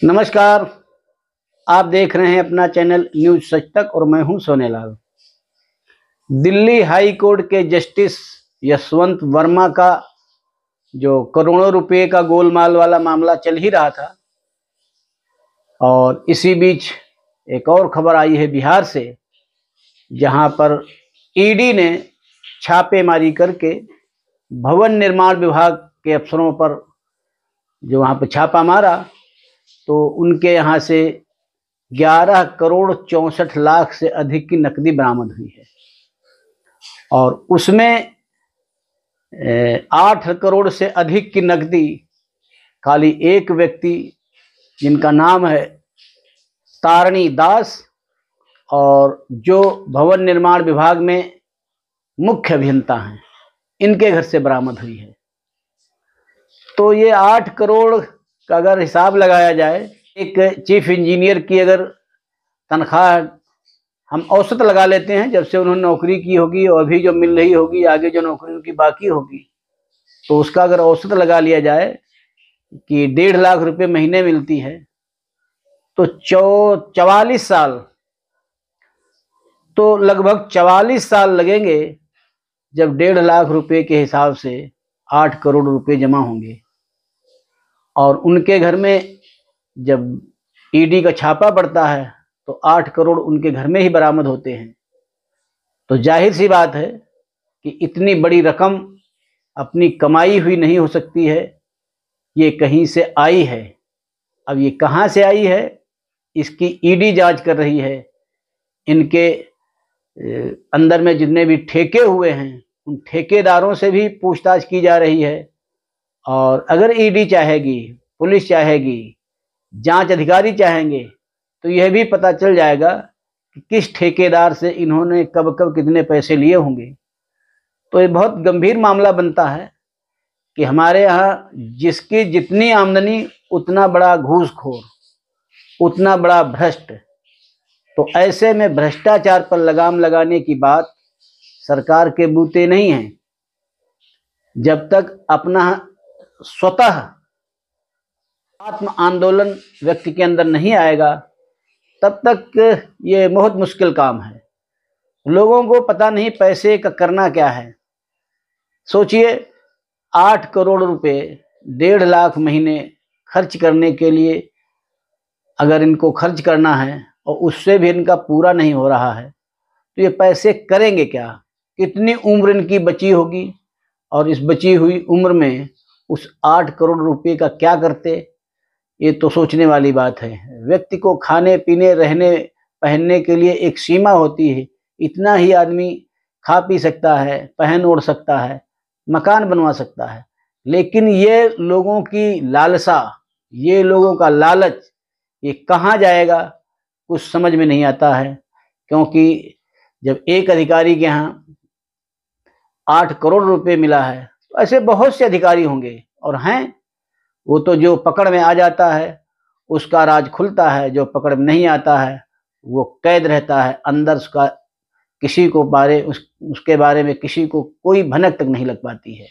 नमस्कार। आप देख रहे हैं अपना चैनल न्यूज सच तक और मैं हूं सोनेलाल। दिल्ली हाई कोर्ट के जस्टिस यशवंत वर्मा का जो करोड़ों रुपए का गोलमाल वाला मामला चल ही रहा था, और इसी बीच एक और खबर आई है बिहार से, जहां पर ईडी ने छापेमारी करके भवन निर्माण विभाग के अफसरों पर जो वहां पर छापा मारा, तो उनके यहाँ से 11 करोड़ 64 लाख से अधिक की नकदी बरामद हुई है। और उसमें 8 करोड़ से अधिक की नकदी खाली एक व्यक्ति, जिनका नाम है तारणी दास, और जो भवन निर्माण विभाग में मुख्य अभियंता हैं, इनके घर से बरामद हुई है। तो ये 8 करोड़ का अगर हिसाब लगाया जाए, एक चीफ इंजीनियर की अगर तनख्वाह हम औसत लगा लेते हैं, जब से उन्होंने नौकरी की होगी और अभी जो मिल रही होगी, आगे जो नौकरी उनकी बाकी होगी, तो उसका अगर औसत लगा लिया जाए कि 1.5 लाख रुपए महीने मिलती है, तो 44 साल, तो लगभग 44 साल लगेंगे जब 1.5 लाख रुपए के हिसाब से 8 करोड़ रुपए जमा होंगे। और उनके घर में जब ईडी का छापा पड़ता है तो 8 करोड़ उनके घर में ही बरामद होते हैं। तो जाहिर सी बात है कि इतनी बड़ी रकम अपनी कमाई हुई नहीं हो सकती है, ये कहीं से आई है। अब ये कहाँ से आई है, इसकी ईडी जांच कर रही है। इनके अंदर में जितने भी ठेके हुए हैं, उन ठेकेदारों से भी पूछताछ की जा रही है। और अगर ईडी चाहेगी, पुलिस चाहेगी, जांच अधिकारी चाहेंगे, तो यह भी पता चल जाएगा कि किस ठेकेदार से इन्होंने कब कब कितने पैसे लिए होंगे। तो ये बहुत गंभीर मामला बनता है कि हमारे यहाँ जिसकी जितनी आमदनी उतना बड़ा घूसखोर, उतना बड़ा भ्रष्ट। तो ऐसे में भ्रष्टाचार पर लगाम लगाने की बात सरकार के बूते नहीं है। जब तक अपना स्वतः आत्म आंदोलन व्यक्ति के अंदर नहीं आएगा, तब तक ये बहुत मुश्किल काम है। लोगों को पता नहीं पैसे का करना क्या है। सोचिए, 8 करोड़ रुपए 1.5 लाख महीने खर्च करने के लिए अगर इनको खर्च करना है और उससे भी इनका पूरा नहीं हो रहा है, तो ये पैसे करेंगे क्या? कितनी उम्र इनकी बची होगी, और इस बची हुई उम्र में उस 8 करोड़ रुपए का क्या करते? ये तो सोचने वाली बात है। व्यक्ति को खाने पीने, रहने पहनने के लिए एक सीमा होती है। इतना ही आदमी खा पी सकता है, पहन ओढ़ सकता है, मकान बनवा सकता है। लेकिन ये लोगों की लालसा, ये लोगों का लालच, ये कहाँ जाएगा कुछ समझ में नहीं आता है। क्योंकि जब एक अधिकारी के यहाँ 8 करोड़ रुपए मिला है, तो ऐसे बहुत से अधिकारी होंगे और हैं। वो तो जो पकड़ में आ जाता है उसका राज खुलता है, जो पकड़ में नहीं आता है वो कैद रहता है अंदर। उसका किसी को उसके बारे में किसी को कोई भनक तक नहीं लग पाती है।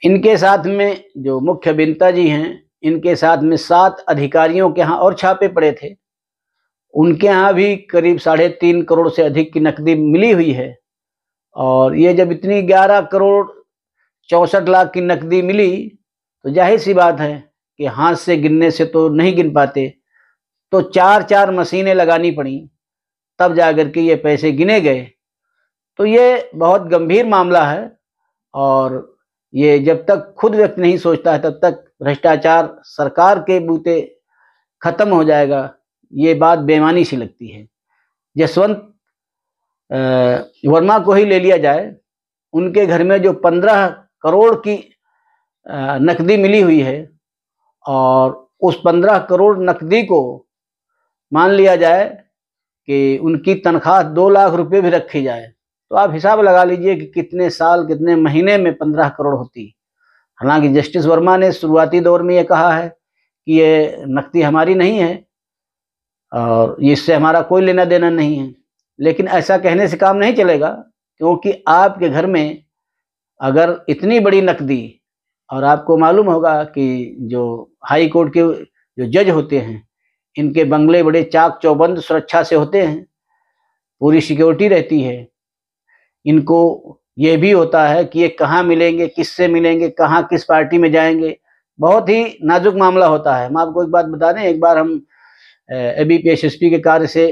इनके साथ में जो मुख्य अभियंता जी हैं, इनके साथ में 7 अधिकारियों के यहाँ और छापे पड़े थे। उनके यहाँ भी करीब 3.5 करोड़ से अधिक की नकदी मिली हुई है। और ये जब इतनी 11 करोड़ 64 लाख की नकदी मिली, तो जाहिर सी बात है कि हाथ से गिनने से तो नहीं गिन पाते। तो 4-4 मशीनें लगानी पड़ी, तब जाकर के ये पैसे गिने गए। तो ये बहुत गंभीर मामला है। और ये जब तक खुद व्यक्ति नहीं सोचता है, तब तक भ्रष्टाचार सरकार के बूते खत्म हो जाएगा, ये बात बेईमानी सी लगती है। यशवंत वर्मा को ही ले लिया जाए, उनके घर में जो 15 करोड़ की नकदी मिली हुई है, और उस 15 करोड़ नकदी को मान लिया जाए कि उनकी तनख्वाह 2 लाख रुपए भी रखी जाए, तो आप हिसाब लगा लीजिए कि कितने साल, कितने महीने में 15 करोड़ होती। हालांकि जस्टिस वर्मा ने शुरुआती दौर में ये कहा है कि ये नकदी हमारी नहीं है और इससे हमारा कोई लेना देना नहीं है। लेकिन ऐसा कहने से काम नहीं चलेगा, क्योंकि आपके घर में अगर इतनी बड़ी नकदी, और आपको मालूम होगा कि जो हाई कोर्ट के जो जज होते हैं, इनके बंगले बड़े चाक चौबंद सुरक्षा से होते हैं, पूरी सिक्योरिटी रहती है। इनको ये भी होता है कि ये कहाँ मिलेंगे, किससे मिलेंगे, कहाँ किस पार्टी में जाएंगे, बहुत ही नाजुक मामला होता है। हम आपको एक बात बता दें, एक बार हम एबीपी एसएसपी के कार्य से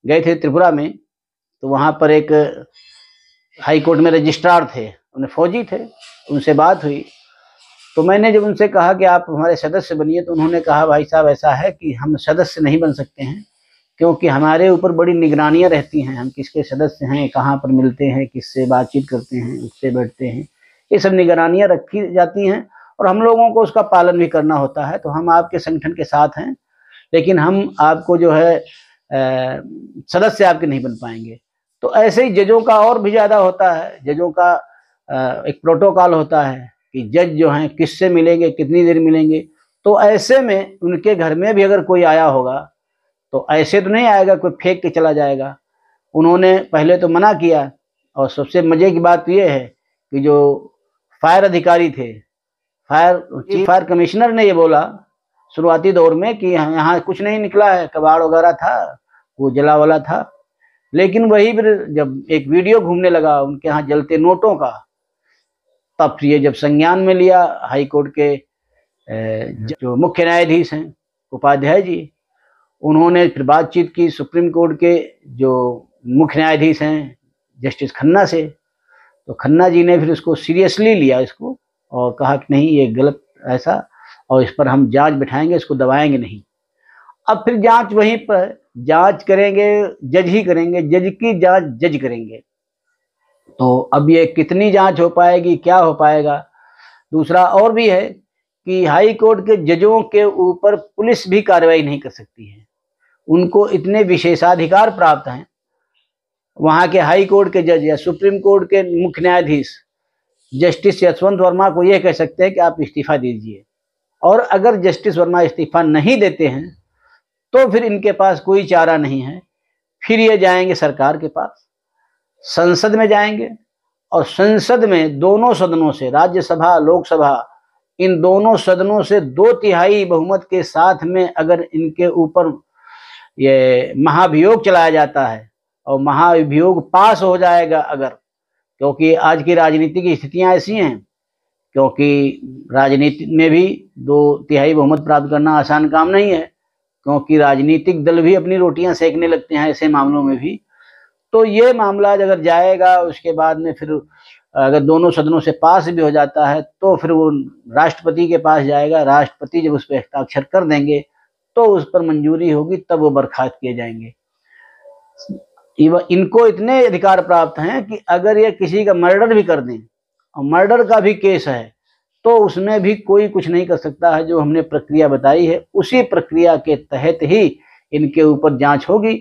गए थे त्रिपुरा में, तो वहाँ पर एक हाई कोर्ट में रजिस्ट्रार थे, उन्हें फौजी थे, उनसे बात हुई। तो मैंने जब उनसे कहा कि आप हमारे सदस्य बनिए, तो उन्होंने कहा भाई साहब ऐसा है कि हम सदस्य नहीं बन सकते हैं, क्योंकि हमारे ऊपर बड़ी निगरानियां रहती हैं, हम किसके सदस्य हैं, कहाँ पर मिलते हैं, किससे बातचीत करते हैं, उससे बैठते हैं, ये सब निगरानियां रखी जाती हैं और हम लोगों को उसका पालन भी करना होता है। तो हम आपके संगठन के साथ हैं, लेकिन हम आपको जो है सदस्य आपके नहीं बन पाएंगे। तो ऐसे ही जजों का और भी ज़्यादा होता है। जजों का एक प्रोटोकॉल होता है कि जज जो हैं किससे मिलेंगे, कितनी देर मिलेंगे। तो ऐसे में उनके घर में भी अगर कोई आया होगा तो ऐसे तो नहीं आएगा कोई फेंक के चला जाएगा। उन्होंने पहले तो मना किया, और सबसे मजे की बात यह है कि जो फायर अधिकारी थे, चीफ फायर कमिश्नर ने ये बोला शुरुआती दौर में कि यहाँ कुछ नहीं निकला है, कबाड़ वगैरह था, वो जला वाला था। लेकिन वही फिर जब एक वीडियो घूमने लगा उनके यहाँ जलते नोटों का, तब ये जब संज्ञान में लिया हाई कोर्ट के जो मुख्य न्यायाधीश हैं उपाध्याय जी, उन्होंने फिर बातचीत की सुप्रीम कोर्ट के जो मुख्य न्यायाधीश हैं जस्टिस खन्ना से। तो खन्ना जी ने फिर उसको सीरियसली लिया इसको, और कहा कि नहीं ये गलत ऐसा, और इस पर हम जांच बिठाएंगे, इसको दबाएंगे नहीं। अब फिर जांच वहीं पर जांच करेंगे, जज ही करेंगे, जज की जांच जज करेंगे। तो अब ये कितनी जांच हो पाएगी, क्या हो पाएगा। दूसरा और भी है कि हाई कोर्ट के जजों के ऊपर पुलिस भी कार्रवाई नहीं कर सकती है, उनको इतने विशेषाधिकार प्राप्त हैं। वहाँ के हाई कोर्ट के जज या सुप्रीम कोर्ट के मुख्य न्यायाधीश जस्टिस यशवंत वर्मा को यह कह सकते हैं कि आप इस्तीफा दीजिए, और अगर जस्टिस वर्मा इस्तीफा नहीं देते हैं तो फिर इनके पास कोई चारा नहीं है, फिर ये जाएंगे सरकार के पास, संसद में जाएंगे, और संसद में दोनों सदनों से, राज्यसभा लोकसभा, इन दोनों सदनों से 2/3 बहुमत के साथ में अगर इनके ऊपर ये महाभियोग चलाया जाता है और महाभियोग पास हो जाएगा अगर, क्योंकि आज की राजनीति की स्थितियां ऐसी हैं, क्योंकि राजनीति में भी 2/3 बहुमत प्राप्त करना आसान काम नहीं है, क्योंकि राजनीतिक दल भी अपनी रोटियां सेकने लगते हैं ऐसे मामलों में भी। तो ये मामला अगर जाएगा, उसके बाद में फिर अगर दोनों सदनों से पास भी हो जाता है तो फिर वो राष्ट्रपति के पास जाएगा, राष्ट्रपति जब उस पर हस्ताक्षर कर देंगे तो उस पर मंजूरी होगी, तब वो बर्खास्त किए जाएंगे। इनको इतने अधिकार प्राप्त हैं कि अगर ये किसी का मर्डर भी कर दें, और मर्डर का भी केस है, तो उसमें भी कोई कुछ नहीं कर सकता है। जो हमने प्रक्रिया बताई है उसी प्रक्रिया के तहत ही इनके ऊपर जांच होगी।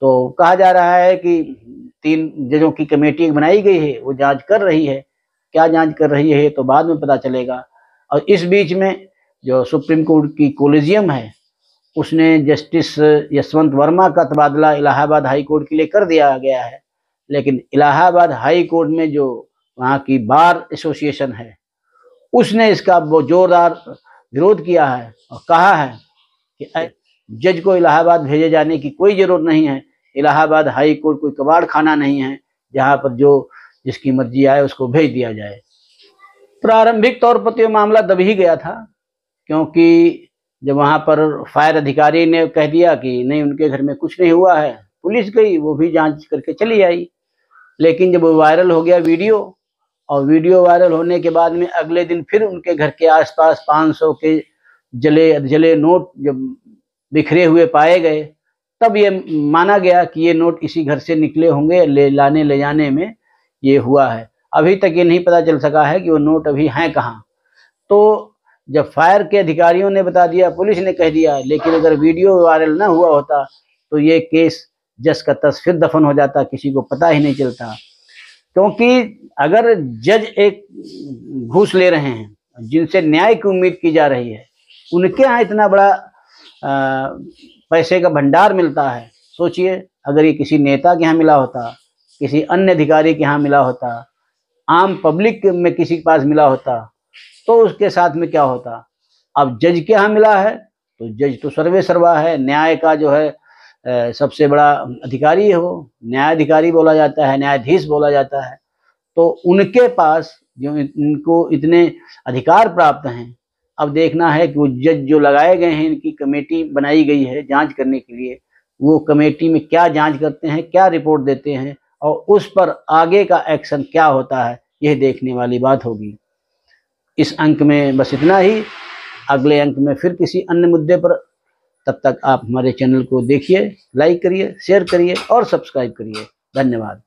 तो कहा जा रहा है कि 3 जजों की कमेटी बनाई गई है, वो जांच कर रही है। क्या जांच कर रही है तो बाद में पता चलेगा। और इस बीच में जो सुप्रीम कोर्ट की कोलिजियम है, उसने जस्टिस यशवंत वर्मा का तबादला इलाहाबाद हाई कोर्ट के लिए कर दिया गया है। लेकिन इलाहाबाद हाई कोर्ट में जो वहाँ की बार एसोसिएशन है, उसने इसका बहुत जोरदार विरोध किया है और कहा है कि जज को इलाहाबाद भेजे जाने की कोई जरूरत नहीं है। इलाहाबाद हाई कोर्ट कोई कबाड़ खाना नहीं है जहाँ पर जो जिसकी मर्जी आए उसको भेज दिया जाए। प्रारंभिक तौर पर तो मामला दब ही गया था, क्योंकि जब वहाँ पर फायर अधिकारी ने कह दिया कि नहीं उनके घर में कुछ नहीं हुआ है, पुलिस गई, वो भी जांच करके चली आई। लेकिन जब वायरल हो गया वीडियो, और वीडियो वायरल होने के बाद में अगले दिन फिर उनके घर के आसपास 500 के जले नोट जब बिखरे हुए पाए गए, तब ये माना गया कि ये नोट इसी घर से निकले होंगे, ले जाने में ये हुआ है। अभी तक ये नहीं पता चल सका है कि वो नोट अभी हैं कहाँ। तो जब फायर के अधिकारियों ने बता दिया, पुलिस ने कह दिया, लेकिन अगर वीडियो वायरल ना हुआ होता तो ये केस जस का तस फिर दफन हो जाता, किसी को पता ही नहीं चलता। क्योंकि अगर जज एक घूस ले रहे हैं, जिनसे न्याय की उम्मीद की जा रही है, उनके यहाँ इतना बड़ा पैसे का भंडार मिलता है, सोचिए अगर ये किसी नेता के यहाँ मिला होता, किसी अन्य अधिकारी के यहाँ मिला होता, आम पब्लिक में किसी के पास मिला होता, तो उसके साथ में क्या होता। अब जज के यहाँ मिला है तो जज तो सर्वे सर्वा है, न्याय का जो है सबसे बड़ा अधिकारी है, वो न्यायाधिकारी बोला जाता है, न्यायाधीश बोला जाता है। तो उनके पास जो इनको इतने अधिकार प्राप्त हैं, अब देखना है कि वो जज जो लगाए गए हैं, इनकी कमेटी बनाई गई है जांच करने के लिए, वो कमेटी में क्या जांच करते हैं, क्या रिपोर्ट देते हैं और उस पर आगे का एक्शन क्या होता है, यह देखने वाली बात होगी। इस अंक में बस इतना ही। अगले अंक में फिर किसी अन्य मुद्दे पर। तब तक आप हमारे चैनल को देखिए, लाइक करिए, शेयर करिए और सब्सक्राइब करिए। धन्यवाद।